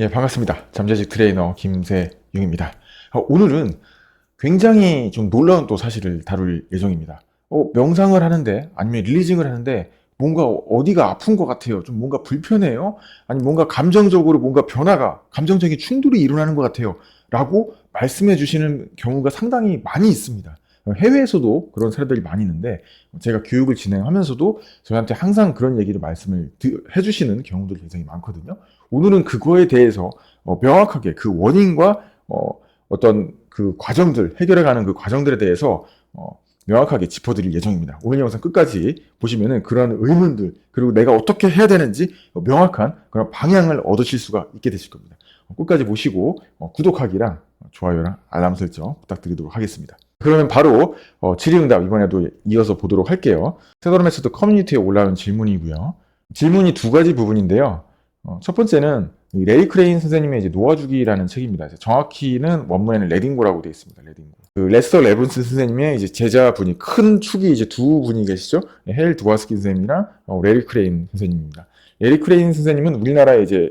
예, 반갑습니다. 잠재직 트레이너 김세용입니다. 오늘은 굉장히 좀 놀라운 또 사실을 다룰 예정입니다. 명상을 하는데, 아니면 릴리징을 하는데, 뭔가 어디가 아픈 것 같아요. 좀 뭔가 불편해요. 아니, 뭔가 감정적으로 뭔가 변화가, 감정적인 충돌이 일어나는 것 같아요. 라고 말씀해 주시는 경우가 상당히 많이 있습니다. 해외에서도 그런 사례들이 많이 있는데, 제가 교육을 진행하면서도 저희한테 항상 그런 얘기를 말씀을 해주시는 경우들이 굉장히 많거든요. 오늘은 그거에 대해서 명확하게 그 원인과 어떤 그 과정들, 해결해가는 그 과정들에 대해서 명확하게 짚어드릴 예정입니다. 오늘 영상 끝까지 보시면은 그런 의문들, 그리고 내가 어떻게 해야 되는지 명확한 그런 방향을 얻으실 수가 있게 되실 겁니다. 끝까지 보시고 구독하기랑 좋아요랑 알람 설정 부탁드리도록 하겠습니다. 그러면 바로 질의응답 이번에도 이어서 보도록 할게요. 세더러 메소드 커뮤니티에 올라온 질문이고요. 질문이 두 가지 부분인데요. 첫 번째는 레리 크레인 선생님의 이제 놓아주기라는 책입니다. 정확히는 원문에는 레딩고라고 되어 있습니다. 레딩고. 그 레스터 레븐스 선생님의 이제 제자분이 큰 축이 이제 두 분이 계시죠. 헬 두바스키 선생님이랑 레리 크레인 선생님입니다. 레리 크레인 선생님은 우리나라에 이제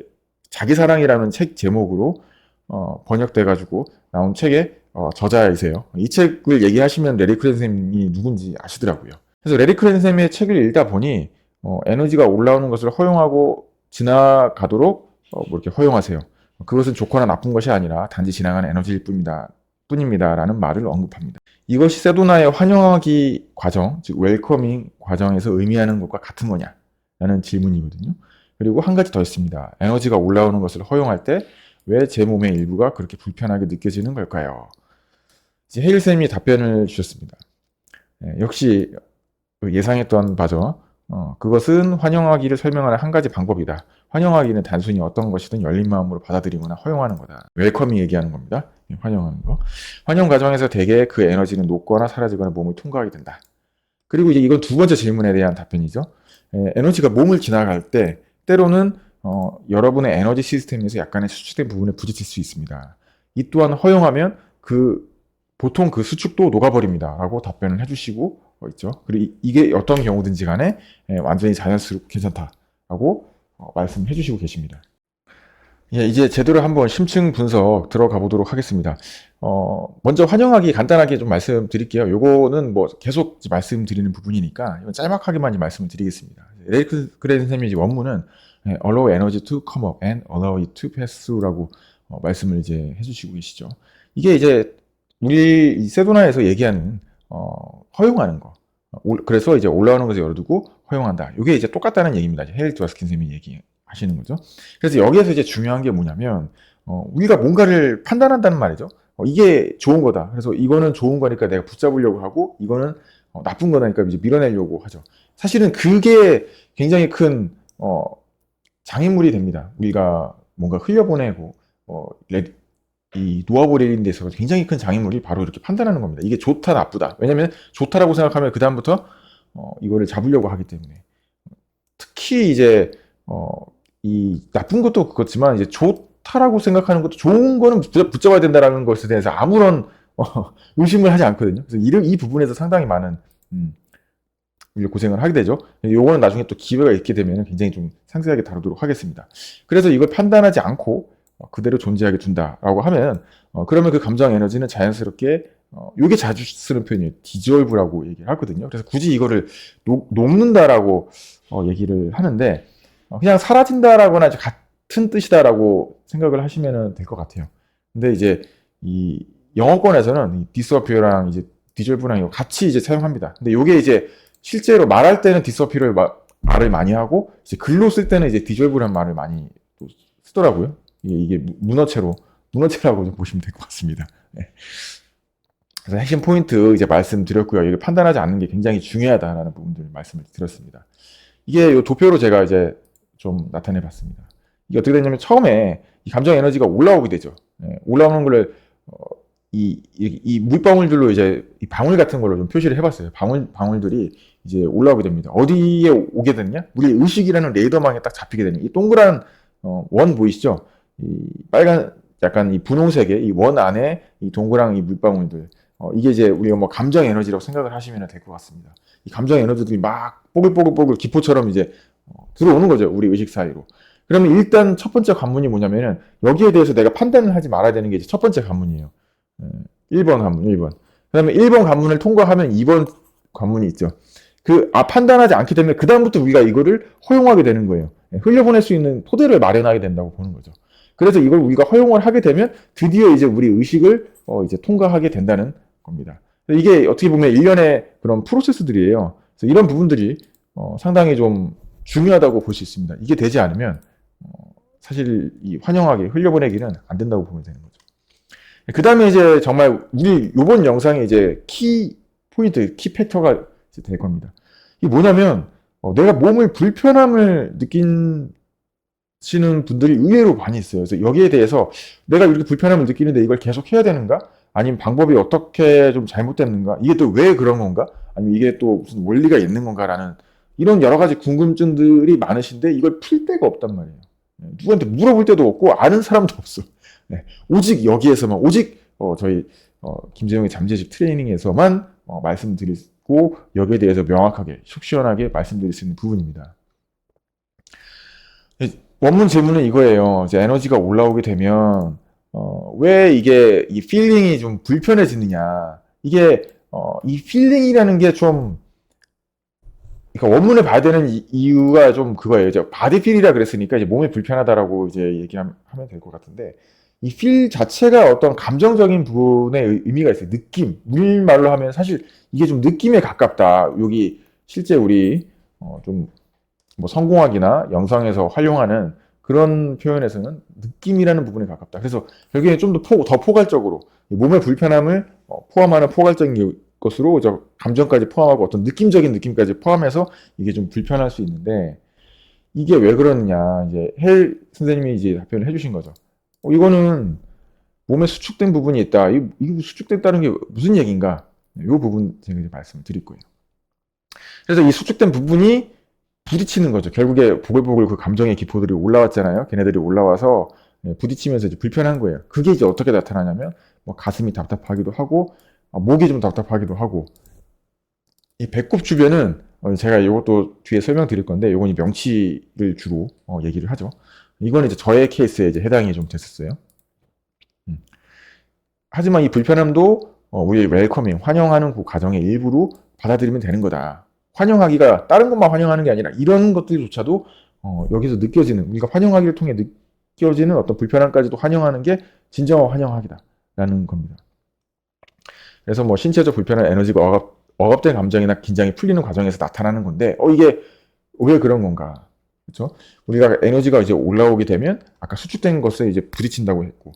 자기사랑이라는 책 제목으로 번역돼가지고 나온 책의 저자이세요. 이 책을 얘기하시면 레리 크레인 선생님이 누군지 아시더라고요. 그래서 레리 크레인 선생님의 책을 읽다 보니 에너지가 올라오는 것을 허용하고 지나가도록 뭐 이렇게 허용하세요. 그것은 좋거나 나쁜 것이 아니라 단지 지나가는 에너지일 뿐입니다라는 말을 언급합니다. 이것이 세도나의 환영하기 과정, 즉 웰커밍 과정에서 의미하는 것과 같은 거냐라는 질문이거든요. 그리고 한 가지 더 있습니다. 에너지가 올라오는 것을 허용할 때 왜 제 몸의 일부가 그렇게 불편하게 느껴지는 걸까요? 이제 헤일 쌤이 답변을 주셨습니다. 역시 예상했던 바죠. 그것은 환영하기를 설명하는 한 가지 방법이다. 환영하기는 단순히 어떤 것이든 열린 마음으로 받아들이거나 허용하는 거다. 웰커밍 얘기하는 겁니다. 환영하는 거. 환영 과정에서 대개 그 에너지는 녹거나 사라지거나 몸을 통과하게 된다. 그리고 이제 이건 두 번째 질문에 대한 답변이죠. 에너지가 몸을 지나갈 때 때로는 여러분의 에너지 시스템에서 약간의 수축된 부분에 부딪힐 수 있습니다. 이 또한 허용하면 보통 그 수축도 녹아버립니다. 라고 답변을 해주시고 있죠. 그리고 이게 어떤 경우든지 간에 완전히 자연스럽고 괜찮다라고 말씀해 주시고 계십니다. 예, 이제 제대로 한번 심층 분석 들어가 보도록 하겠습니다. 먼저 환영하기 간단하게 좀 말씀드릴게요. 요거는 뭐 계속 말씀드리는 부분이니까 이건 짤막하게만 말씀을 드리겠습니다. 레이크 그레인 선생님이 원문은 allow energy to come up and allow it to pass through라고 말씀을 이제 해주시고 계시죠. 이게 이제 우리 세도나에서 얘기하는 허용하는 거. 그래서 이제 올라오는 것을 열어두고 허용한다. 이게 이제 똑같다는 얘기입니다. 헤일 두아스킨 선생님이 얘기하시는 거죠. 그래서 여기에서 이제 중요한 게 뭐냐면 우리가 뭔가를 판단한다는 말이죠. 이게 좋은 거다. 그래서 이거는 좋은 거니까 내가 붙잡으려고 하고 이거는 나쁜 거니까 이제 밀어내려고 하죠. 사실은 그게 굉장히 큰 장애물이 됩니다. 우리가 뭔가 흘려보내고 이 놓아버리는 데 있어서 굉장히 큰 장애물이 바로 이렇게 판단하는 겁니다. 이게 좋다 나쁘다. 왜냐면 좋다라고 생각하면 그 다음부터 이거를 잡으려고 하기 때문에 특히 이제 이 나쁜 것도 그렇지만 이제 좋다라고 생각하는 것도 좋은 거는 붙잡아야 된다라는 것에 대해서 아무런 의심을 하지 않거든요. 그래서 이 부분에서 상당히 많은 고생을 하게 되죠. 요거는 나중에 또 기회가 있게 되면 굉장히 좀 상세하게 다루도록 하겠습니다. 그래서 이걸 판단하지 않고 그대로 존재하게 둔다라고 하면 그러면 그 감정 에너지는 자연스럽게 요게 자주 쓰는 표현이에요. 디졸브라고 얘기를 하거든요. 그래서 굳이 이거를 녹는다라고 얘기를 하는데 그냥 사라진다라거나 같은 뜻이다라고 생각을 하시면 될 것 같아요. 근데 이제 이 영어권에서는 이 디스어피어랑 이제 디졸브랑 같이 이제 사용합니다. 근데 요게 이제 실제로 말할 때는 디스어피어를 말을 많이 하고 이제 글로 쓸 때는 이제 디졸브라는 말을 많이 또 쓰더라고요. 이게 문어체라고 좀 보시면 될 것 같습니다. 네. 그래서 핵심 포인트 이제 말씀드렸고요. 이게 판단하지 않는 게 굉장히 중요하다라는 부분들을 말씀을 드렸습니다. 이게 요 도표로 제가 이제 좀 나타내 봤습니다. 이게 어떻게 되냐면 처음에 이 감정 에너지가 올라오게 되죠. 올라오는 거를 이 물방울들로 이제 이 방울 같은 걸로 좀 표시를 해봤어요. 방울들이 이제 올라오게 됩니다. 어디에 오게 되느냐? 우리 의식이라는 레이더망에 딱 잡히게 되는 이 동그란 원 보이시죠? 이 빨간 약간 이 분홍색의 이 원 안에 이 동그란 이 물방울들 이게 이제 우리가 뭐 감정 에너지라고 생각을 하시면 될 것 같습니다. 이 감정 에너지들이 막 뽀글뽀글뽀글 기포처럼 이제 들어오는 거죠. 우리 의식 사이로. 그러면 일단 첫 번째 관문이 뭐냐면은 여기에 대해서 내가 판단을 하지 말아야 되는 게 이제 첫 번째 관문이에요. 1번 관문, 1번. 그다음에 1번 관문을 통과하면 2번 관문이 있죠. 판단하지 않기 때문에 그다음부터 우리가 이거를 허용하게 되는 거예요. 흘려보낼 수 있는 토대를 마련하게 된다고 보는 거죠. 그래서 이걸 우리가 허용을 하게 되면 드디어 이제 우리 의식을 이제 통과하게 된다는 겁니다. 이게 어떻게 보면 일련의 그런 프로세스들이에요. 그래서 이런 부분들이 상당히 좀 중요하다고 볼 수 있습니다. 이게 되지 않으면 사실 이 환영하게 흘려보내기는 안 된다고 보면 되는 거죠. 그 다음에 이제 정말 우리 요번 영상의 이제 키 포인트, 키 팩터가 될 겁니다. 이게 뭐냐면 내가 몸을 불편함을 느끼시는 분들이 의외로 많이 있어요. 그래서 여기에 대해서 내가 이렇게 불편함을 느끼는데 이걸 계속 해야 되는가? 아니면 방법이 어떻게 좀 잘못됐는가? 이게 또 왜 그런 건가? 아니면 이게 또 무슨 원리가 있는 건가라는 이런 여러 가지 궁금증들이 많으신데 이걸 풀 데가 없단 말이에요. 누구한테 물어볼 데도 없고 아는 사람도 없어. 네. 오직 여기에서만 오직 저희 김재용의 잠재식 트레이닝에서만 말씀드리고 여기에 대해서 명확하게 속 시원하게 말씀드릴 수 있는 부분입니다. 원문 질문은 이거예요. 이제 에너지가 올라오게 되면 왜 이게 이 필링이 좀 불편해지느냐? 이게 이 필링이라는 게 좀 그러니까 원문을 봐야 되는 이유가 좀 그거예요. 이제 바디필이라 그랬으니까 이제 몸이 불편하다라고 이제 얘기하면 될 것 같은데 이 필 자체가 어떤 감정적인 부분의 의미가 있어요. 느낌. 우리말로 하면 사실 이게 좀 느낌에 가깝다. 여기 실제 우리 좀 뭐 성공학이나 영상에서 활용하는 그런 표현에서는 느낌이라는 부분에 가깝다. 그래서 결국에 좀 더 포괄적으로 몸의 불편함을 포함하는 포괄적인 것으로 저 감정까지 포함하고 어떤 느낌적인 느낌까지 포함해서 이게 좀 불편할 수 있는데 이게 왜 그러느냐 이제 헬 선생님이 이제 답변을 해주신 거죠. 이거는 몸에 수축된 부분이 있다. 이거 수축됐다는 게 무슨 얘기인가? 이 부분 제가 이제 말씀을 드릴 거예요. 그래서 이 수축된 부분이 부딪히는 거죠. 결국에 보글보글 그 감정의 기포들이 올라왔잖아요. 걔네들이 올라와서 부딪히면서 이제 불편한 거예요. 그게 이제 어떻게 나타나냐면 뭐 가슴이 답답하기도 하고 목이 좀 답답하기도 하고 이 배꼽 주변은 제가 이것도 뒤에 설명드릴 건데 이건 명치를 주로 얘기를 하죠. 이거는 이제 저의 케이스에 이제 해당이 좀 됐었어요. 하지만 이 불편함도 우리 웰커밍 환영하는 그 과정의 일부로 받아들이면 되는 거다. 환영하기가 다른 것만 환영하는 게 아니라 이런 것들조차도 여기서 느껴지는 우리가 환영하기를 통해 느껴지는 어떤 불편함까지도 환영하는 게 진정한 환영하기다라는 겁니다. 그래서 뭐 신체적 불편한 에너지가 억압된 감정이나 긴장이 풀리는 과정에서 나타나는 건데 이게 왜 그런 건가? 그렇죠? 우리가 에너지가 이제 올라오게 되면 아까 수축된 것에 이제 부딪힌다고 했고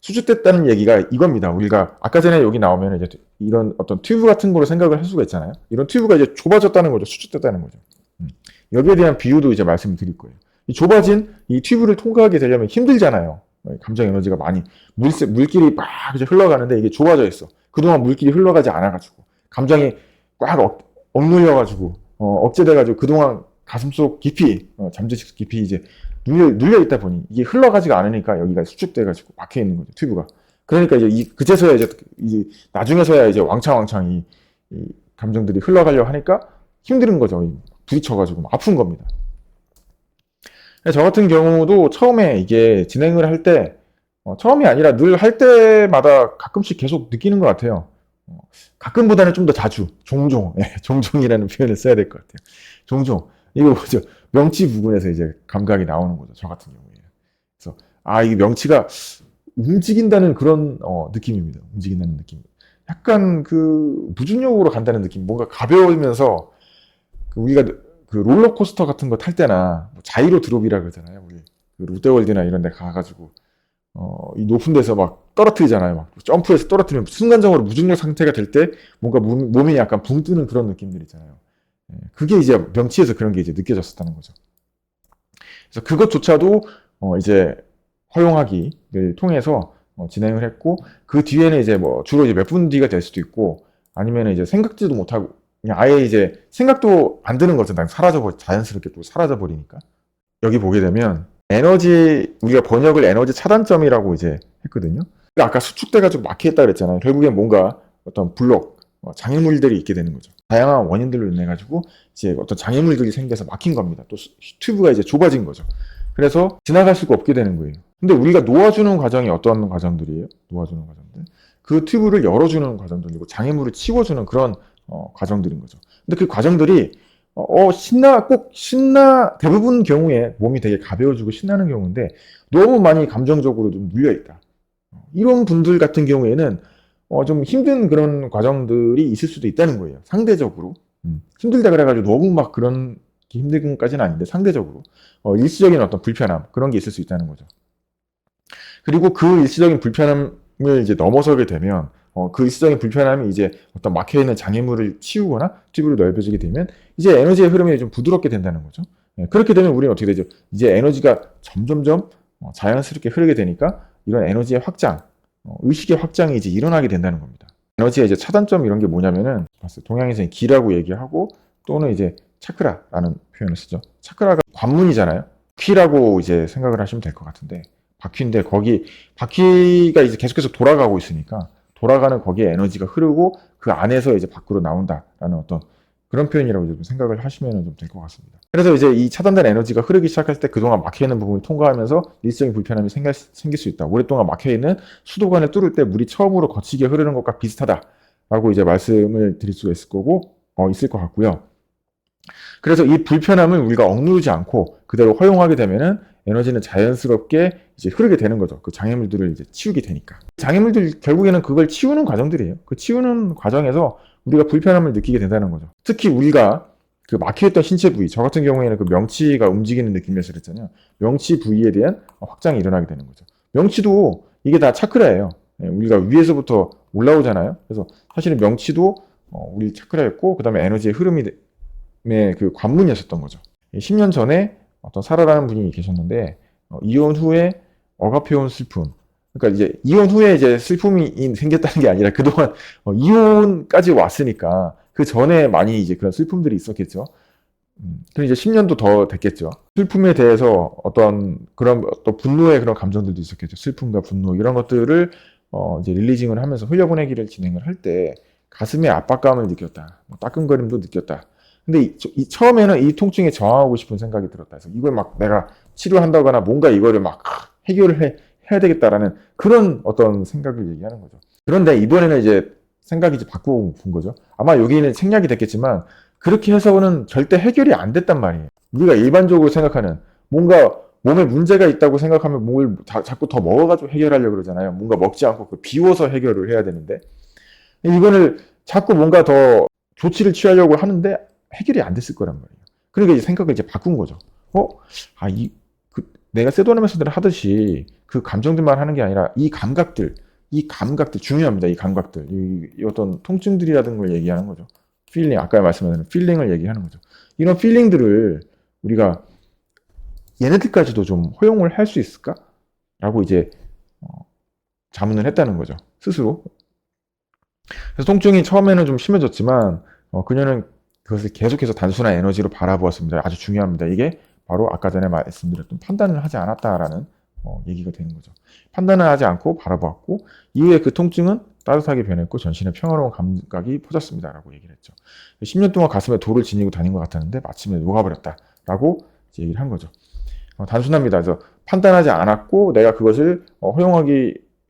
수축됐다는 얘기가 이겁니다. 우리가 아까 전에 여기 나오면 이제 이런 어떤 튜브 같은 거로 생각을 할 수가 있잖아요. 이런 튜브가 이제 좁아졌다는 거죠. 수축됐다는 거죠. 여기에 대한 비유도 이제 말씀을 드릴 거예요. 이 좁아진 이 튜브를 통과하게 되려면 힘들잖아요. 감정 에너지가 많이 물길이 막 이제 흘러가는데 이게 좁아져 있어. 그동안 물길이 흘러가지 않아가지고 감정이 꽉 억눌려가지고 억제돼가지고 그동안 가슴속 깊이 잠재식 깊이 이제 눌려 있다 보니 이게 흘러가지가 않으니까 여기가 수축돼가지고 막혀 있는 거죠 튜브가. 그러니까 이제 그제서야 이제 나중에서야 이제 왕창 이 감정들이 흘러가려 하니까 힘든 거죠. 부딪혀가지고 아픈 겁니다. 저 같은 경우도 처음에 이게 진행을 할 때 처음이 아니라 늘 할 때마다 가끔씩 계속 느끼는 것 같아요. 가끔보다는 좀 더 자주, 종종, 종종이라는 표현을 써야 될 것 같아요. 종종. 이거 뭐죠? 명치 부분에서 이제 감각이 나오는 거죠. 저 같은 경우에. 그래서, 이 명치가 움직인다는 그런, 느낌입니다. 움직인다는 느낌. 약간 무중력으로 간다는 느낌. 뭔가 가벼우면서, 우리가 그 롤러코스터 같은 거 탈 때나, 뭐 자이로 드롭이라 그러잖아요. 우리. 롯데월드나 이런 데 가가지고. 이 높은 데서 막 떨어뜨리잖아요. 막 점프해서 떨어뜨리면 순간적으로 무중력 상태가 될 때 뭔가 몸이 약간 붕 뜨는 그런 느낌들 있잖아요. 그게 이제 명치에서 그런 게 이제 느껴졌었다는 거죠. 그래서 그것조차도 이제 허용하기를 통해서 진행을 했고 그 뒤에는 이제 뭐 주로 이제 몇 분 뒤가 될 수도 있고 아니면 이제 생각지도 못하고 그냥 아예 이제 생각도 안 드는 거죠. 난 자연스럽게 또 사라져 버리니까. 여기 보게 되면 우리가 번역을 에너지 차단점이라고 이제 했거든요. 아까 수축돼가지고 막혀있다 그랬잖아요. 결국엔 뭔가 어떤 블록, 장애물들이 있게 되는 거죠. 다양한 원인들로 인해가지고 이제 어떤 장애물들이 생겨서 막힌 겁니다. 또 튜브가 이제 좁아진 거죠. 그래서 지나갈 수가 없게 되는 거예요. 근데 우리가 놓아주는 과정이 어떤 과정들이에요? 놓아주는 과정들. 그 튜브를 열어주는 과정들이고 장애물을 치워주는 그런 과정들인 거죠. 근데 그 과정들이 대부분 경우에 몸이 되게 가벼워지고 신나는 경우인데 너무 많이 감정적으로 좀 물려있다. 이런 분들 같은 경우에는 좀 힘든 그런 과정들이 있을 수도 있다는 거예요. 상대적으로. 힘들다 그래가지고 너무 막 그런 힘든 것까지는 아닌데 상대적으로 일시적인 어떤 불편함 그런 게 있을 수 있다는 거죠. 그리고 그 일시적인 불편함을 이제 넘어서게 되면 그 일시적인 불편함이 이제 어떤 막혀있는 장애물을 치우거나 튜브를 넓혀지게 되면 이제 에너지의 흐름이 좀 부드럽게 된다는 거죠. 그렇게 되면 우리는 어떻게 되죠? 이제 에너지가 점점점 자연스럽게 흐르게 되니까 이런 에너지의 확장, 의식의 확장이 이제 일어나게 된다는 겁니다. 에너지의 이제 차단점 이런 게 뭐냐면은 동양에서는 기라고 얘기하고 또는 이제 차크라라는 표현을 쓰죠. 차크라가 관문이잖아요. 바퀴라고 이제 생각을 하시면 될 것 같은데 바퀴인데 거기 바퀴가 이제 계속해서 돌아가고 있으니까 돌아가는 거기에 에너지가 흐르고 그 안에서 이제 밖으로 나온다라는 어떤 그런 표현이라고 좀 생각을 하시면 좀 될 것 같습니다. 그래서 이제 이 차단된 에너지가 흐르기 시작했을 때 그동안 막혀있는 부분을 통과하면서 일시적인 불편함이 생길 수 있다. 오랫동안 막혀있는 수도관을 뚫을 때 물이 처음으로 거치게 흐르는 것과 비슷하다라고 이제 말씀을 드릴 수가 있을 거고 있을 것 같고요. 그래서 이 불편함을 우리가 억누르지 않고 그대로 허용하게 되면은 에너지는 자연스럽게 이제 흐르게 되는 거죠. 그 장애물들을 이제 치우게 되니까. 장애물들 결국에는 그걸 치우는 과정들이에요. 그 치우는 과정에서 우리가 불편함을 느끼게 된다는 거죠. 특히 우리가 그 막혀있던 신체 부위, 저 같은 경우에는 그 명치가 움직이는 느낌이라서 그랬잖아요. 명치 부위에 대한 확장이 일어나게 되는 거죠. 명치도 이게 다 차크라예요. 우리가 위에서부터 올라오잖아요. 그래서 사실은 명치도 우리 차크라였고, 그 다음에 에너지의 흐름이 그 관문이었었던 거죠. 10년 전에 어떤 사라라는 분이 계셨는데 이혼 후에 억압해온 슬픔. 그러니까 이제 이혼 후에 이제 슬픔이 생겼다는 게 아니라 그동안 이혼까지 왔으니까 그 전에 많이 이제 그런 슬픔들이 있었겠죠. 그럼 이제 10년도 더 됐겠죠. 슬픔에 대해서 어떤 그런 또 분노의 그런 감정들도 있었겠죠. 슬픔과 분노 이런 것들을 이제 릴리징을 하면서 흘려보내기를 진행을 할 때 가슴에 압박감을 느꼈다. 따끔거림도 느꼈다. 근데 처음에는 이 통증에 저항하고 싶은 생각이 들었다. 그래서 이걸 막 내가 치료한다거나 뭔가 이거를 막 해결을 해야 되겠다라는 그런 어떤 생각을 얘기하는 거죠. 그런데 이번에는 이제 생각이 이제 바꾸고 본 거죠. 아마 여기는 생략이 됐겠지만 그렇게 해서는 절대 해결이 안 됐단 말이에요. 우리가 일반적으로 생각하는 뭔가 몸에 문제가 있다고 생각하면 뭘 자꾸 더 먹어가지고 해결하려고 그러잖아요. 뭔가 먹지 않고 비워서 해결을 해야 되는데 이거를 자꾸 뭔가 더 조치를 취하려고 하는데 해결이 안 됐을 거란 말이에요. 그러니까 이제 생각을 이제 바꾼 거죠. 내가 세도나메스들 하듯이 그 감정들만 하는 게 아니라 이 감각들 중요합니다. 이 감각들, 이 어떤 통증들이라든 걸 얘기하는 거죠. 필링, 아까 말씀하신 필링을 얘기하는 거죠. 이런 필링들을 우리가 얘네들까지도 좀 허용을 할 수 있을까? 라고 이제 자문을 했다는 거죠. 스스로. 그래서 통증이 처음에는 좀 심해졌지만 그녀는 그것을 계속해서 단순한 에너지로 바라보았습니다. 아주 중요합니다. 이게 바로 아까 전에 말씀드렸던 판단을 하지 않았다라는 얘기가 되는 거죠. 판단을 하지 않고 바라보았고 이후에 그 통증은 따뜻하게 변했고 전신에 평화로운 감각이 퍼졌습니다. 라고 얘기를 했죠. 10년 동안 가슴에 돌을 지니고 다닌 것 같았는데 마침내 녹아버렸다. 라고 얘기를 한 거죠. 단순합니다. 그래서 판단하지 않았고 내가 그것을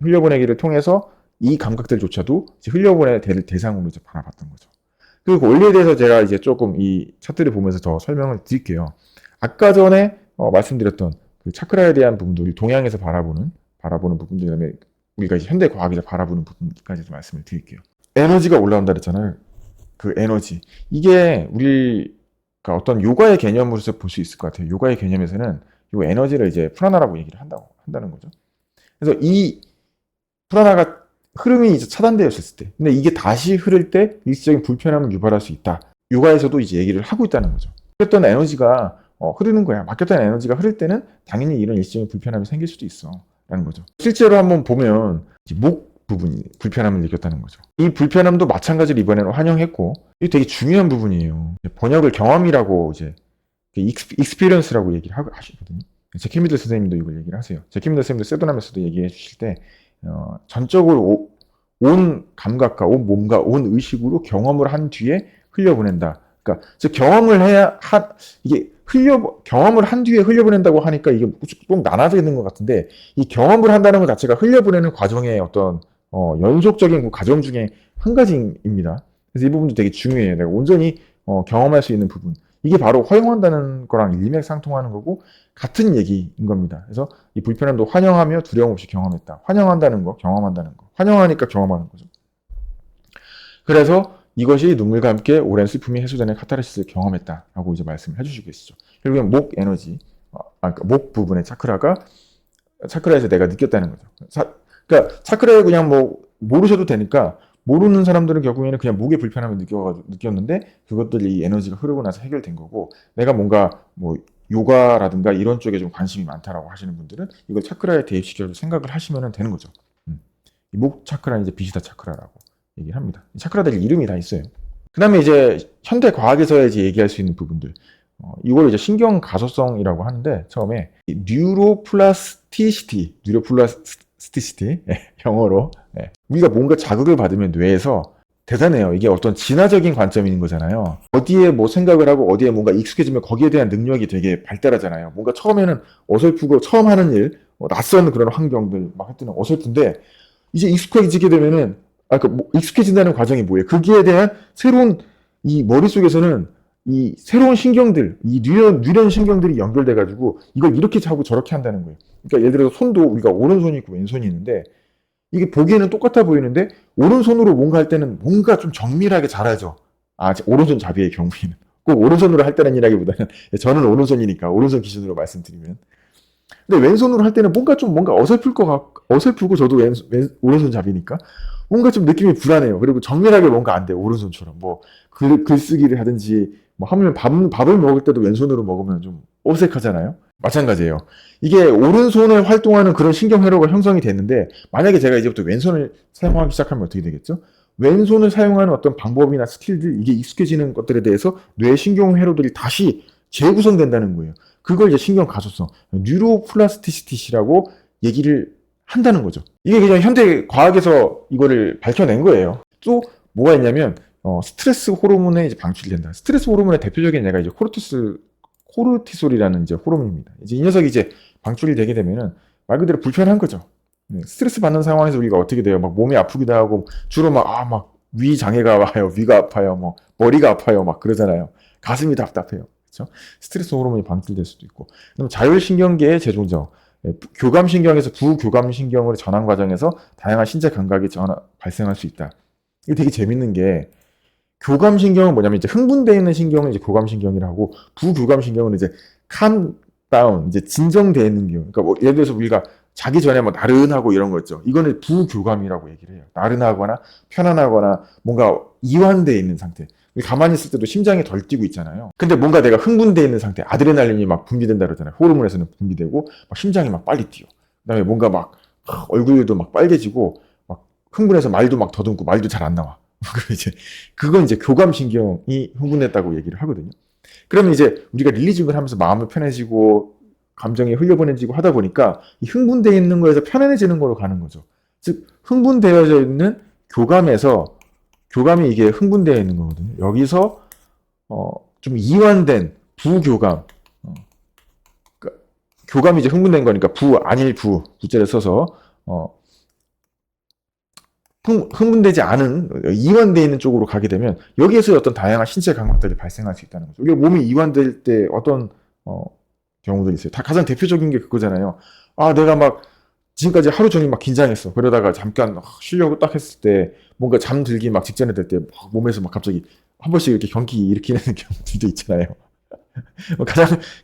흘려보내기를 통해서 이 감각들조차도 이제 흘려보내야 될 대상으로 이제 바라봤던 거죠. 그 원리에 대해서 제가 이제 조금 이 차트를 보면서 더 설명을 드릴게요. 아까 전에 말씀드렸던 그 차크라에 대한 부분들이 동양에서 바라보는 부분들, 그다음에 우리가 이제 현대 과학에서 바라보는 부분까지 좀 말씀을 드릴게요. 에너지가 올라온다 그랬잖아요. 그 에너지. 이게 우리가 어떤 요가의 개념으로서 볼 수 있을 것 같아요. 요가의 개념에서는 이 에너지를 이제 프라나라고 얘기를 한다는 거죠. 그래서 이 프라나가 흐름이 이제 차단되었을 때, 근데 이게 다시 흐를 때 일시적인 불편함을 유발할 수 있다. 요가에서도 이제 얘기를 하고 있다는 거죠. 막혔던 에너지가 흐르는 거야. 막혔던 에너지가 흐를 때는 당연히 이런 일시적인 불편함이 생길 수도 있어. 라는 거죠. 실제로 한번 보면 목 부분이 불편함을 느꼈다는 거죠. 이 불편함도 마찬가지로 이번에는 환영했고, 이게 되게 중요한 부분이에요. 번역을 경험이라고 이제 익스피리언스라고 얘기를 하시거든요. 제키미들 선생님도 이걸 얘기를 하세요. 제키미들 선생님도 세도남에서도 얘기해 주실 때 전적으로 온 감각과 온 몸과 온 의식으로 경험을 한 뒤에 흘려보낸다. 그러니까 즉 경험을 이게 경험을 한 뒤에 흘려보낸다고 하니까 이게 꼭 나눠져 있는 것 같은데, 이 경험을 한다는 것 자체가 흘려보내는 과정의 어떤, 연속적인 그 과정 중에 한 가지입니다. 그래서 이 부분도 되게 중요해요. 내가 온전히, 경험할 수 있는 부분. 이게 바로 허용한다는 거랑 일맥상통하는 거고, 같은 얘기인 겁니다. 그래서 이 불편함도 환영하며 두려움 없이 경험했다. 환영한다는 거, 경험한다는 거. 환영하니까 경험하는 거죠. 그래서 이것이 눈물과 함께 오랜 슬픔이 해소되는 카타르시스를 경험했다라고 이제 말씀을 해주시고 계시죠. 결국엔 목 에너지, 그러니까 목 부분의 차크라에서 내가 느꼈다는 거죠. 그러니까 차크라에 그냥 뭐 모르셔도 되니까, 모르는 사람들은 결국에는 그냥 목의 불편함을 느꼈는데, 그것들이 이 에너지가 흐르고 나서 해결된 거고, 내가 뭔가 뭐 요가라든가 이런 쪽에 좀 관심이 많다라고 하시는 분들은 이걸 차크라에 대입시켜서 생각을 하시면 되는 거죠. 이 목 차크라는 이제 비시다 차크라라고 얘기를 합니다. 차크라들 이름이 다 있어요. 그 다음에 이제 현대 과학에서 이제 얘기할 수 있는 부분들. 이걸 이제 신경 가소성이라고 하는데, 처음에 뉴로플라스티시티, 영어로. 우리가 뭔가 자극을 받으면 뇌에서 대단해요. 이게 어떤 진화적인 관점인 거잖아요. 어디에 뭐 생각을 하고 어디에 뭔가 익숙해지면 거기에 대한 능력이 되게 발달하잖아요. 뭔가 처음에는 어설프고 처음 하는 일, 낯선 그런 환경들 막 할 때는 어설픈데, 이제 익숙해지게 되면은, 익숙해진다는 과정이 뭐예요? 거기에 대한 새로운, 이 머릿속에서는 이 새로운 신경들, 이 뇌련 신경들이 연결돼가지고 이걸 이렇게 하고 저렇게 한다는 거예요. 그러니까 예를 들어서 손도 우리가 오른손이 있고 왼손이 있는데, 이게 보기에는 똑같아 보이는데 오른손으로 뭔가 할 때는 뭔가 좀 정밀하게 잘하죠. 오른손 잡이의 경우에는. 꼭 오른손으로 할 때는 이라기보다는 저는 오른손이니까 오른손 기준으로 말씀드리면. 근데 왼손으로 할 때는 뭔가 어설프고 저도 오른손 잡이니까 뭔가 좀 느낌이 불안해요. 그리고 정밀하게 뭔가 안 돼요. 오른손처럼. 뭐 글쓰기를 하든지, 뭐 하물며 밥을 먹을 때도 왼손으로 먹으면 좀 어색하잖아요. 마찬가지예요. 이게 오른손을 활동하는 그런 신경회로가 형성이 됐는데, 만약에 제가 이제부터 왼손을 사용하기 시작하면 어떻게 되겠죠? 왼손을 사용하는 어떤 방법이나 스킬들, 이게 익숙해지는 것들에 대해서 뇌 신경회로들이 다시 재구성된다는 거예요. 그걸 이제 신경 가소성, 뉴로플라스티시티라고 얘기를 한다는 거죠. 이게 그냥 현대 과학에서 이거를 밝혀낸 거예요. 또 뭐가 있냐면, 스트레스 호르몬에 이제 방출이 된다. 스트레스 호르몬의 대표적인 예가 이제 코르티솔이라는 이제 호르몬입니다. 이제 이 녀석이 이제 방출이 되게 되면은 말 그대로 불편한 거죠. 스트레스 받는 상황에서 우리가 어떻게 돼요? 막 몸이 아프기도 하고, 주로 막 위 장애가 와요, 위가 아파요, 뭐 머리가 아파요, 막 그러잖아요. 가슴이 답답해요. 그렇죠? 스트레스 호르몬이 방출될 수도 있고. 그럼 자율신경계의 재조정, 교감신경에서 부교감신경으로 전환 과정에서 다양한 신체 감각이 발생할 수 있다. 이게 되게 재밌는 게, 교감신경은 뭐냐면 이제 흥분되어 있는 신경은 이제 교감신경이라고 하고, 부교감신경은 이제 calm down, 이제 진정되어 있는 신경. 그러니까 뭐 예를 들어서 우리가 자기 전에 뭐 나른하고 이런 거 있죠. 이거는 부교감이라고 얘기를 해요. 나른하거나 편안하거나 뭔가 이완되어 있는 상태. 가만히 있을 때도 심장이 덜 뛰고 있잖아요. 근데 뭔가 내가 흥분되어 있는 상태, 아드레날린이 막 분비된다 그러잖아요. 호르몬에서는 분비되고 막 심장이 막 빨리 뛰어. 그다음에 뭔가 막 얼굴도 막 빨개지고 막 흥분해서 말도 막 더듬고 말도 잘 안 나와. 그건 이제 교감신경이 흥분했다고 얘기를 하거든요. 그러면 이제 우리가 릴리징을 하면서 마음이 편해지고 감정이 흘려보내지고 하다 보니까 이 흥분되어 있는 거에서 편안해지는 거로 가는 거죠. 즉 흥분되어져 있는 교감이 이게 흥분되어 있는 거거든요. 여기서 좀 이완된 부교감, 그러니까 교감이 이제 흥분된 거니까 부자를 써서 흥분되지 않은, 이완되어 있는 쪽으로 가게 되면 여기에서 어떤 다양한 신체 감각들이 발생할 수 있다는 거죠. 이게 몸이 이완될 때 어떤 경우들이 있어요. 가장 대표적인 게 그거잖아요. 내가 막 지금까지 하루 종일 막 긴장했어. 그러다가 잠깐 쉬려고 딱 했을 때 뭔가 잠들기 막 직전에 될 때 몸에서 막 갑자기 한 번씩 이렇게 경기 일으키는 경우들도 있잖아요.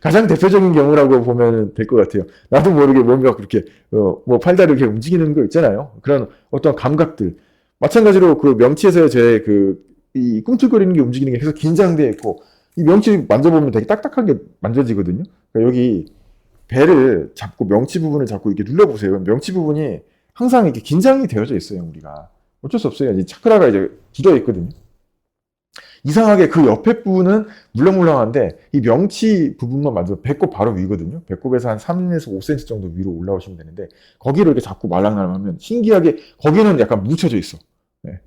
가장 대표적인 경우라고 보면 될 것 같아요. 나도 모르게 뭔가 그렇게 뭐 팔다리를 이렇게 움직이는 거 있잖아요. 그런 어떤 감각들. 마찬가지로 그 명치에서 이 꿈틀거리는 게 움직이는 게 계속 긴장되어 있고, 이 명치 만져보면 되게 딱딱하게 만져지거든요. 그러니까 여기 배를 잡고 명치 부분을 잡고 이렇게 눌러보세요. 명치 부분이 항상 이렇게 긴장이 되어져 있어요. 우리가 어쩔 수 없어요. 이 차크라가 이제 굳어 있거든요. 이상하게 그 옆에 부분은 물렁물렁한데 이 명치 부분만 만져도 배꼽 바로 위거든요. 배꼽에서 한 3에서 5cm 정도 위로 올라오시면 되는데, 거기를 이렇게 자꾸 말랑말랑하면 신기하게 거기는 약간 뭉쳐져 있어. 네.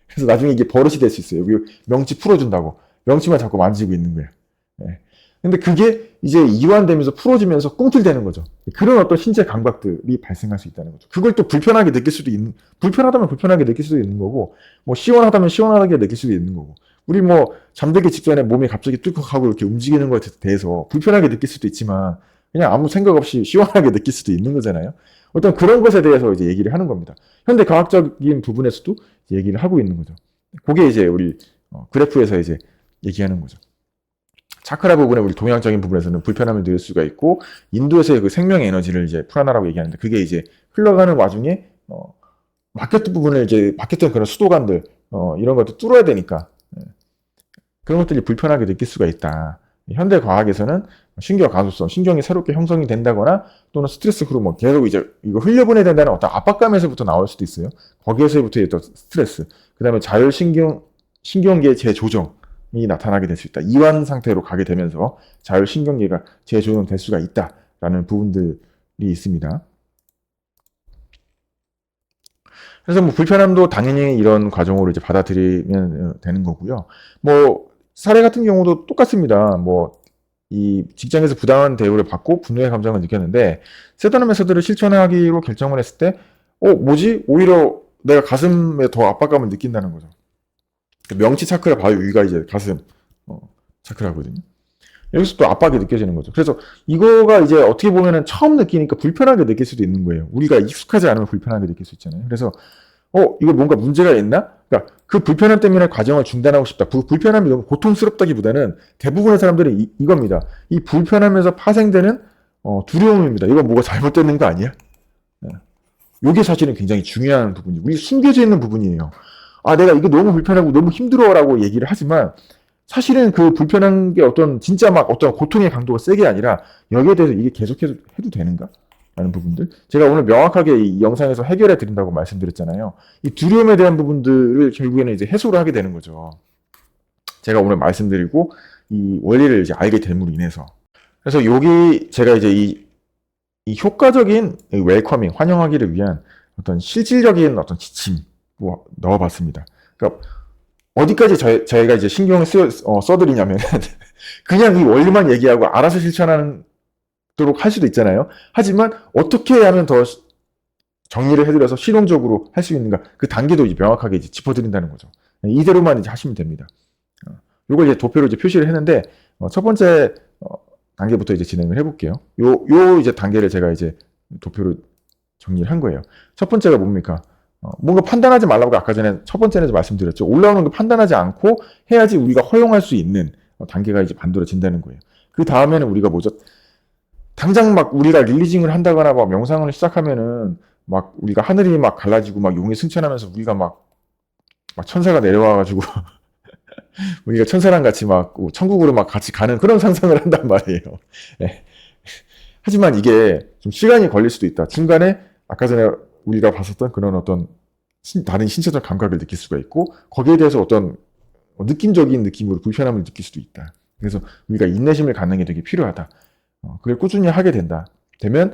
그래서 나중에 이게 버릇이 될 수 있어요. 여기 명치 풀어준다고 명치만 자꾸 만지고 있는 거예요. 네. 근데 그게 이제 이완되면서 풀어지면서 꿈틀대는 거죠. 그런 어떤 신체 감각들이 발생할 수 있다는 거죠. 그걸 또 불편하게 느낄 수도 있는, 불편하다면 불편하게 느낄 수도 있는 거고, 뭐 시원하다면 시원하게 느낄 수도 있는 거고. 우리 뭐 잠들기 직전에 몸이 갑자기 뚝뚝하고 이렇게 움직이는 것에 대해서 불편하게 느낄 수도 있지만, 그냥 아무 생각 없이 시원하게 느낄 수도 있는 거잖아요. 어떤 그런 것에 대해서 이제 얘기를 하는 겁니다. 현대 과학적인 부분에서도 얘기를 하고 있는 거죠. 그게 이제 우리 그래프에서 이제 얘기하는 거죠. 차크라 부분에 우리 동양적인 부분에서는 불편함을 느낄 수가 있고, 인도에서의 그 생명의 에너지를 이제 풀어나라고 얘기하는데, 그게 이제 흘러가는 와중에 막혔던 부분을 이제 막혔던 그런 수도관들 이런 것도 뚫어야 되니까 그런 것들이 불편하게 느낄 수가 있다. 현대 과학에서는 신경 가소성, 신경이 새롭게 형성이 된다거나 또는 스트레스 호르몬 계속 이제 이거 흘려보내야 된다는 어떤 압박감에서부터 나올 수도 있어요. 거기에서부터 어떤 스트레스, 그 다음에 신경계의 재조정이 나타나게 될 수 있다. 이완 상태로 가게 되면서 자율신경계가 재조정될 수가 있다라는 부분들이 있습니다. 그래서 뭐 불편함도 당연히 이런 과정으로 이제 받아들이면 되는 거고요. 뭐 사례 같은 경우도 똑같습니다. 뭐 이 직장에서 부당한 대우를 받고 분노의 감정을 느꼈는데 세도나 메소드를 실천하기로 결정을 했을 때 뭐지? 오히려 내가 가슴에 더 압박감을 느낀다는 거죠. 명치 차크라 바로 위가 이제 가슴 차크라거든요. 여기서 또 압박이 느껴지는 거죠. 그래서 이거가 이제 어떻게 보면은 처음 느끼니까 불편하게 느낄 수도 있는 거예요. 우리가 익숙하지 않으면 불편하게 느낄 수 있잖아요. 그래서 이거 뭔가 문제가 있나? 그러니까 그 불편함 때문에 과정을 중단하고 싶다. 불편함이 너무 고통스럽다기보다는 대부분의 사람들은 이겁니다. 이 불편함에서 파생되는 두려움입니다. 이거 뭐가 잘못되는 거 아니야? 이게 사실은 굉장히 중요한 부분이에요. 우리 숨겨져 있는 부분이에요. 아, 내가 이거 너무 불편하고 너무 힘들어라고 얘기를 하지만 사실은 그 불편한 게 진짜 막 어떤 고통의 강도가 세게 아니라 여기에 대해서 이게 계속해서 해도 되는가? 라는 부분들. 제가 오늘 명확하게 이 영상에서 해결해 드린다고 말씀드렸잖아요. 이 두려움에 대한 부분들을 결국에는 이제 해소를 하게 되는 거죠. 제가 오늘 말씀드리고 이 원리를 이제 알게 됨으로 인해서. 그래서 여기 제가 이제 이 효과적인 웰커밍, 환영하기를 위한 어떤 실질적인 어떤 지침 넣어봤습니다. 그러니까 어디까지 저희가 이제 신경을 써드리냐면 그냥 이 원리만 얘기하고 알아서 실천하는 도록 할 수도 있잖아요. 하지만 어떻게 하면 더 정리를 해드려서 실용적으로 할 수 있는가 그 단계도 이제 명확하게 이제 짚어드린다는 거죠. 이대로만 이제 하시면 됩니다. 요걸 이제 도표로 이제 표시를 했는데 첫 번째 단계부터 이제 진행을 해볼게요. 요 이제 단계를 제가 이제 도표로 정리를 한 거예요. 첫 번째가 뭡니까? 뭔가 판단하지 말라고 아까 전에 첫 번째는 말씀드렸죠. 올라오는 거 판단하지 않고 해야지 우리가 허용할 수 있는 단계가 이제 만들어진다는 거예요. 그 다음에는 우리가 뭐죠? 당장 막 우리가 릴리징을 한다거나 막 명상을 시작하면은 막 우리가 하늘이 막 갈라지고 막 용이 승천하면서 우리가 막 천사가 내려와가지고 우리가 천사랑 같이 막 천국으로 막 같이 가는 그런 상상을 한단 말이에요. 네. 하지만 이게 좀 시간이 걸릴 수도 있다. 중간에 아까 전에 우리가 봤었던 그런 어떤 다른 신체적 감각을 느낄 수가 있고 거기에 대해서 어떤 느낌적인 느낌으로 불편함을 느낄 수도 있다. 그래서 우리가 인내심을 갖는 게 되게 필요하다. 그걸 꾸준히 하게 되면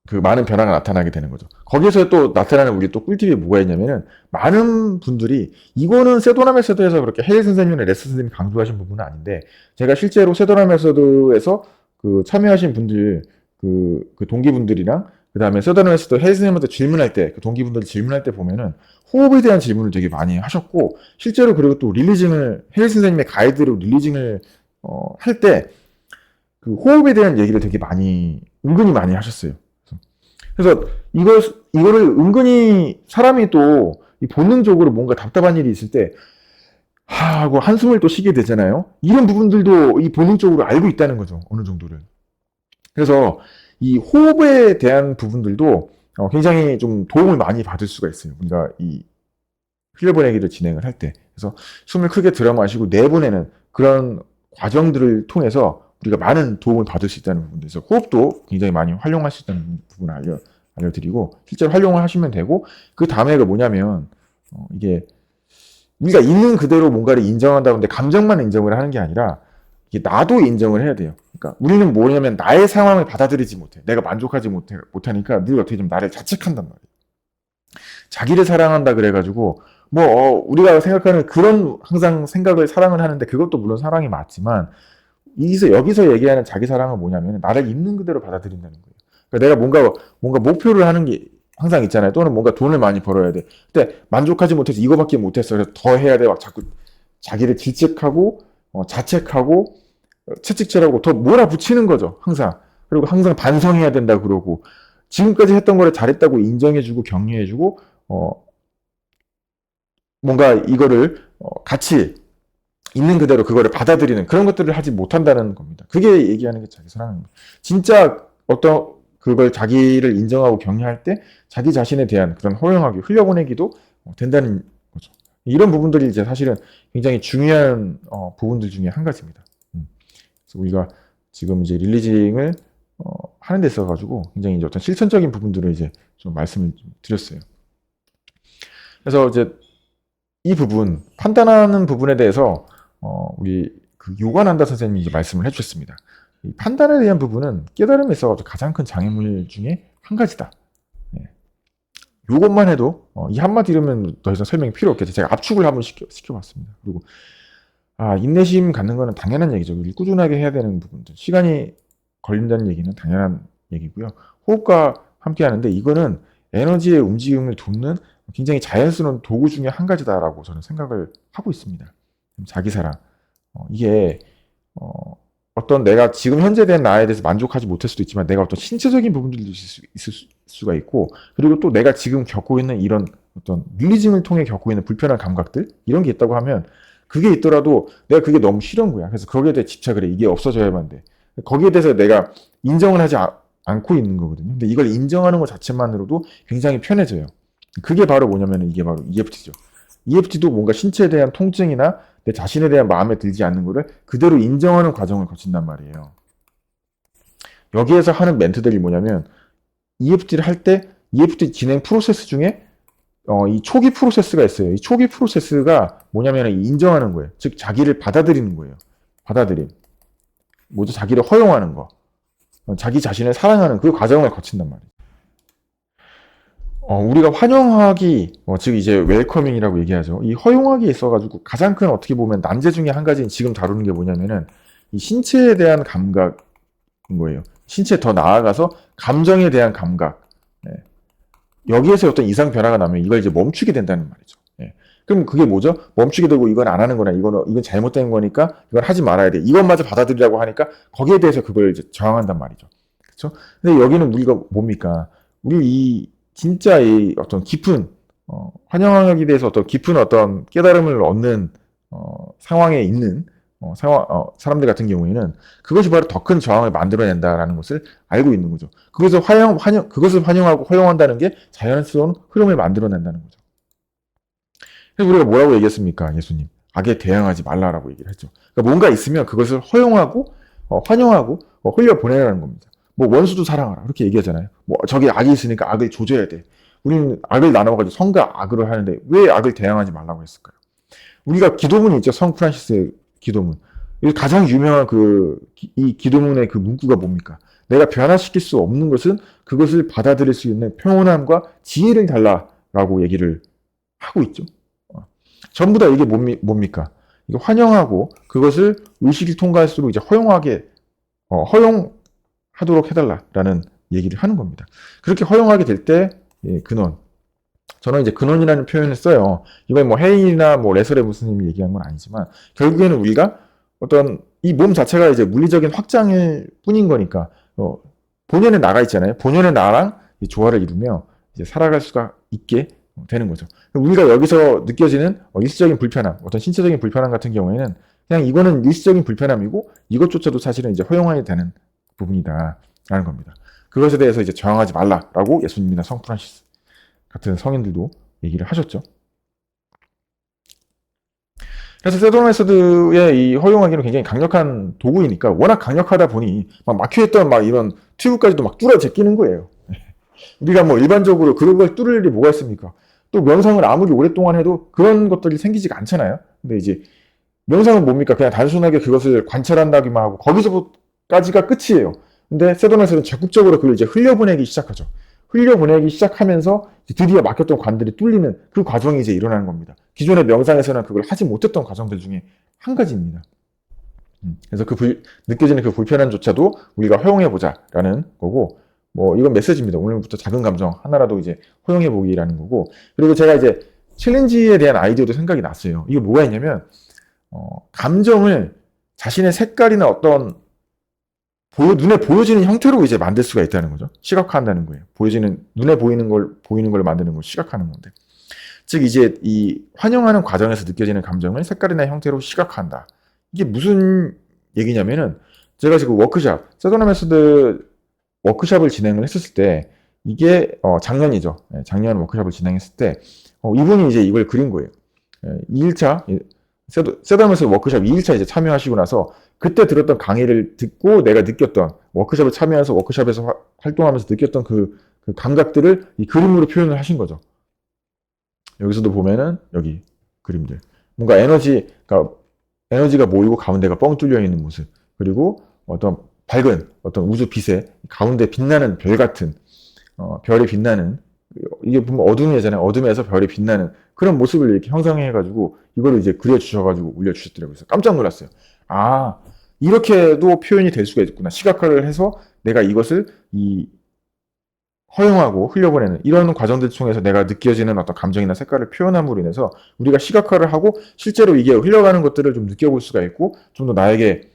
그 많은 변화가 나타나게 되는 거죠. 거기서 또 나타나는 우리 또 꿀팁이 뭐가 있냐면은 많은 분들이 이거는 세도나 메소드에서 그렇게 헤일 선생님이나 레스 선생님이 강조하신 부분은 아닌데 제가 실제로 세도나 메소드에서 그 참여하신 분들 그 동기분들이랑 그 다음에 세도나 메소드 헤일 선생님한테 질문할 때 그 동기분들 질문할 때 보면은 호흡에 대한 질문을 되게 많이 하셨고 실제로 그리고 또 릴리징을 헤일 선생님의 가이드로 릴리징을 할 때 그 호흡에 대한 얘기를 되게 은근히 많이 하셨어요. 그래서 이거를 은근히 사람이 또 본능적으로 뭔가 답답한 일이 있을 때 하고 한숨을 또 쉬게 되잖아요. 이런 부분들도 이 본능적으로 알고 있다는 거죠. 어느 정도를. 그래서 이 호흡에 대한 부분들도 굉장히 좀 도움을 많이 받을 수가 있어요. 우리가 이 흘려보내기를 진행을 할 때. 그래서 숨을 크게 들어 마시고 내보내는 그런 과정들을 통해서 우리가 많은 도움을 받을 수 있다는 부분들. 그래서 호흡도 굉장히 많이 활용할 수 있다는 부분을 알려드리고, 실제로 활용을 하시면 되고, 그 다음에가 뭐냐면, 이게, 우리가 있는 그대로 뭔가를 인정한다고 하는데, 감정만 인정을 하는 게 아니라, 이게 나도 인정을 해야 돼요. 그러니까, 우리는 뭐냐면, 나의 상황을 받아들이지 못해. 내가 만족하지 못하니까, 늘 어떻게 좀 나를 자책한단 말이에요. 자기를 사랑한다 그래가지고, 우리가 생각하는 그런 항상 생각을 사랑을 하는데, 그것도 물론 사랑이 맞지만, 여기서 얘기하는 자기 사랑은 뭐냐면 나를 있는 그대로 받아들인다는 거예요. 그러니까 내가 뭔가 목표를 하는 게 항상 있잖아요. 또는 뭔가 돈을 많이 벌어야 돼. 근데 만족하지 못해서 이거밖에 못했어. 그래서 더 해야 돼. 막 자꾸 자기를 질책하고 자책하고 채찍질하고 더 몰아붙이는 거죠. 항상. 그리고 항상 반성해야 된다 그러고 지금까지 했던 거를 잘했다고 인정해주고 격려해주고 뭔가 이거를 같이 있는 그대로 그거를 받아들이는 그런 것들을 하지 못한다는 겁니다. 그게 얘기하는 게 자기 사랑입니다. 진짜 어떤 그걸 자기를 인정하고 격려할 때 자기 자신에 대한 그런 허용하기, 흘려보내기도 된다는 거죠. 이런 부분들이 이제 사실은 굉장히 중요한 부분들 중에 한 가지입니다. 그래서 우리가 지금 이제 릴리징을 하는 데 있어가지고 굉장히 이제 어떤 실천적인 부분들을 이제 좀 말씀을 드렸어요. 그래서 이제 이 부분, 판단하는 부분에 대해서 우리 그 요관한다 선생님이 이제 말씀을 해주셨습니다. 이 판단에 대한 부분은 깨달음에 있어서 가장 큰 장애물 중에 한 가지다. 네. 요것만 해도 이 한마디 이러면 더 이상 설명이 필요 없겠죠. 제가 압축을 한번 시켜봤습니다. 그리고 인내심 갖는 거는 당연한 얘기죠. 꾸준하게 해야 되는 부분들. 시간이 걸린다는 얘기는 당연한 얘기고요. 호흡과 함께 하는데 이거는 에너지의 움직임을 돕는 굉장히 자연스러운 도구 중에 한 가지다라고 저는 생각을 하고 있습니다. 자기 사랑. 이게 어떤 내가 지금 현재 된 나에 대해서 만족하지 못할 수도 있지만 내가 어떤 신체적인 부분들도 있을 수가 있고 그리고 또 내가 지금 겪고 있는 이런 어떤 릴리징을 통해 겪고 있는 불편한 감각들 이런 게 있다고 하면 그게 있더라도 내가 그게 너무 싫은 거야. 그래서 거기에 대해 집착을 해. 이게 없어져야만 돼. 거기에 대해서 내가 인정을 하지 않고 있는 거거든요. 근데 이걸 인정하는 것 자체만으로도 굉장히 편해져요. 그게 바로 뭐냐면 이게 바로 EFT죠. EFT도 뭔가 신체에 대한 통증이나 내 자신에 대한 마음에 들지 않는 거를 그대로 인정하는 과정을 거친단 말이에요. 여기에서 하는 멘트들이 뭐냐면 EFT를 할 때 EFT 진행 프로세스 중에 이 초기 프로세스가 있어요. 이 초기 프로세스가 뭐냐면 인정하는 거예요. 즉 자기를 받아들이는 거예요. 받아들임. 뭐죠? 자기를 허용하는 거. 자기 자신을 사랑하는 그 과정을 거친단 말이에요. 우리가 환영하기, 즉 이제 웰커밍이라고 얘기하죠. 이 허용하기에 있어가지고 가장 큰 어떻게 보면 난제 중에 한 가지는 지금 다루는 게 뭐냐면은 이 신체에 대한 감각인 거예요. 신체에 더 나아가서 감정에 대한 감각. 네. 여기에서 어떤 이상 변화가 나면 이걸 이제 멈추게 된다는 말이죠. 네. 그럼 그게 뭐죠? 멈추게 되고 이건 안 하는 거나 이건 잘못된 거니까 이건 하지 말아야 돼. 이것마저 받아들이라고 하니까 거기에 대해서 그걸 이제 저항한단 말이죠. 그렇죠? 근데 여기는 우리가 뭡니까? 우리 진짜 이 어떤 깊은 환영하기에 대해서 어떤 깊은 어떤 깨달음을 얻는 상황에 있는 사람들 같은 경우에는 그것이 바로 더 큰 저항을 만들어낸다라는 것을 알고 있는 거죠. 그것을 그것을 환영하고 허용한다는 게 자연스러운 흐름을 만들어낸다는 거죠. 그래서 우리가 뭐라고 얘기했습니까? 예수님. 악에 대항하지 말라라고 얘기를 했죠. 그러니까 뭔가 있으면 그것을 허용하고 환영하고 흘려보내라는 겁니다. 뭐 원수도 사랑하라 그렇게 얘기하잖아요. 뭐 저기 악이 있으니까 악을 조져야 돼. 우리는 악을 나눠가지고 성과 악으로 하는데 왜 악을 대항하지 말라고 했을까요? 우리가 기도문이 있죠. 성 프란시스의 기도문. 가장 유명한 이 기도문의 그 문구가 뭡니까? 내가 변화시킬 수 없는 것은 그것을 받아들일 수 있는 평온함과 지혜를 달라라고 얘기를 하고 있죠. 전부 다 이게 뭡니까? 이거 환영하고 그것을 의식이 통과할수록 이제 허용하도록 해달라라는 얘기를 하는 겁니다. 그렇게 허용하게 될 때 근원. 저는 이제 근원이라는 표현을 써요. 이건 뭐 헤일이나 뭐 레설의 무스님이 얘기한 건 아니지만 결국에는 우리가 어떤 이 몸 자체가 이제 물리적인 확장일 뿐인 거니까 본연의 나가 있잖아요. 본연의 나랑 조화를 이루며 이제 살아갈 수가 있게 되는 거죠. 우리가 여기서 느껴지는 일시적인 불편함, 어떤 신체적인 불편함 같은 경우에는 그냥 이거는 일시적인 불편함이고 이것조차도 사실은 이제 허용해야 되는 부분이다라는 겁니다. 그것에 대해서 이제 저항하지 말라라고 예수님이나 성 프란시스 같은 성인들도 얘기를 하셨죠. 그래서 세도나이스드의 이 허용하기는 굉장히 강력한 도구이니까 워낙 강력하다 보니 막 막혀있던 막 이런 튜브까지도 막 뚫어 제끼는 거예요. 우리가 뭐 일반적으로 그런 걸 뚫을 일이 뭐가 있습니까? 또 명상을 아무리 오랫동안 해도 그런 것들이 생기지가 않잖아요. 근데 이제 명상은 뭡니까? 그냥 단순하게 그것을 관찰한다기만 하고 거기서까지가 끝이에요. 근데 세도나이스는 적극적으로 그걸 이제 흘려보내기 시작하죠. 흘려보내기 시작하면서 드디어 막혔던 관들이 뚫리는 그 과정이 이제 일어나는 겁니다. 기존의 명상에서는 그걸 하지 못했던 과정들 중에 한 가지입니다. 그래서 느껴지는 그 불편함조차도 우리가 허용해보자라는 거고, 뭐, 이건 메시지입니다. 오늘부터 작은 감정 하나라도 이제 허용해보기라는 거고, 그리고 제가 이제 챌린지에 대한 아이디어도 생각이 났어요. 이게 뭐가 있냐면, 감정을 자신의 색깔이나 어떤 눈에 보여지는 형태로 이제 만들 수가 있다는 거죠. 시각화한다는 거예요. 눈에 보이는 걸 만드는 걸 시각화하는 건데. 즉, 이제 이 환영하는 과정에서 느껴지는 감정을 색깔이나 형태로 시각화한다. 이게 무슨 얘기냐면은, 제가 지금 세도나 메소드 워크샵을 진행을 했었을 때, 이게, 작년이죠. 작년 워크샵을 진행했을 때, 이분이 이제 이걸 그린 거예요. 2일차, 세도나 메소드 워크샵 2일차 이제 참여하시고 나서, 그때 들었던 강의를 듣고 내가 느꼈던, 워크샵을 참여해서 워크샵에서 활동하면서 느꼈던 그 감각들을 이 그림으로 표현을 하신 거죠. 여기서도 보면은, 여기 그림들. 뭔가 에너지가 모이고 가운데가 뻥 뚫려 있는 모습. 그리고 어떤 밝은 어떤 우주 빛에 가운데 빛나는 별 같은, 별이 빛나는, 이게 보면 어둠이잖아요. 어둠에서 별이 빛나는 그런 모습을 이렇게 형상해가지고 이거를 이제 그려주셔가지고 올려주셨더라고요. 그래서 깜짝 놀랐어요. 아, 이렇게도 표현이 될 수가 있구나. 시각화를 해서 내가 이것을 허용하고 흘려보내는 이런 과정들 통해서 내가 느껴지는 어떤 감정이나 색깔을 표현함으로 인해서 우리가 시각화를 하고 실제로 이게 흘러가는 것들을 좀 느껴볼 수가 있고 좀 더 나에게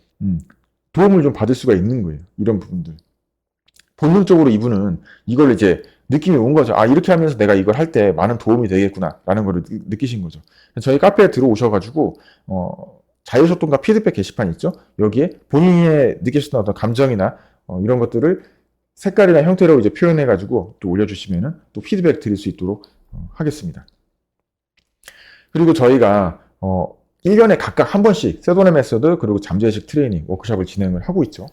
도움을 좀 받을 수가 있는 거예요. 이런 부분들. 본능적으로 이분은 이걸 이제 느낌이 온 거죠. 아, 이렇게 하면서 내가 이걸 할 때 많은 도움이 되겠구나 라는 걸 느끼신 거죠. 저희 카페에 들어오셔가지고 자유소통과 피드백 게시판 있죠. 여기에 본인이 느끼셨던 어떤 감정이나 이런 것들을 색깔이나 형태로 이제 표현해가지고 또 올려주시면은 또 피드백 드릴 수 있도록 하겠습니다. 그리고 저희가 1년에 각각 한 번씩 세도나 메소드 그리고 잠재의식 트레이닝 워크숍을 진행을 하고 있죠.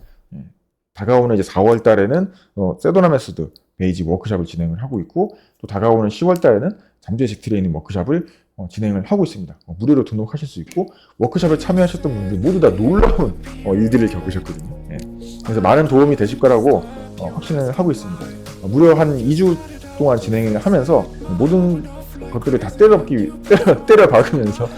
다가오는 이제 4월 달에는 세도나 메소드 베이직 워크숍을 진행을 하고 있고 또 다가오는 10월 달에는 잠재의식 트레이닝 워크숍을 진행을 하고 있습니다. 무료로 등록하실 수 있고 워크숍에 참여하셨던 분들 모두 다 놀라운 일들을 겪으셨거든요. 그래서 많은 도움이 되실 거라고 확신을 하고 있습니다. 무려 한 2주 동안 진행을 하면서 모든 것들을 다 때려 박으면서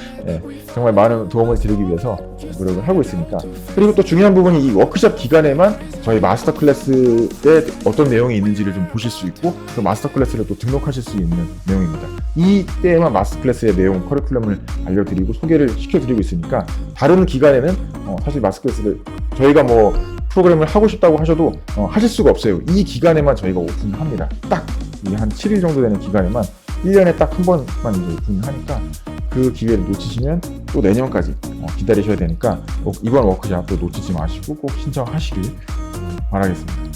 정말 많은 도움을 드리기 위해서 노력을 하고 있으니까. 그리고 또 중요한 부분이 이 워크숍 기간에만 저희 마스터 클래스에 어떤 내용이 있는지를 좀 보실 수 있고 그 마스터 클래스를 또 등록하실 수 있는 내용입니다. 이때에만 마스터 클래스의 내용, 커리큘럼을 알려드리고 소개를 시켜드리고 있으니까 다른 기간에는 사실 마스터 클래스를 저희가 뭐 프로그램을 하고 싶다고 하셔도 하실 수가 없어요. 이 기간에만 저희가 오픈합니다. 딱 한 7일 정도 되는 기간에만 1년에 딱 한 번만 이제 오픈을 하니까 그 기회를 놓치시면 또 내년까지 기다리셔야 되니까 이번 워크숍 또 놓치지 마시고 꼭 신청하시길 바라겠습니다.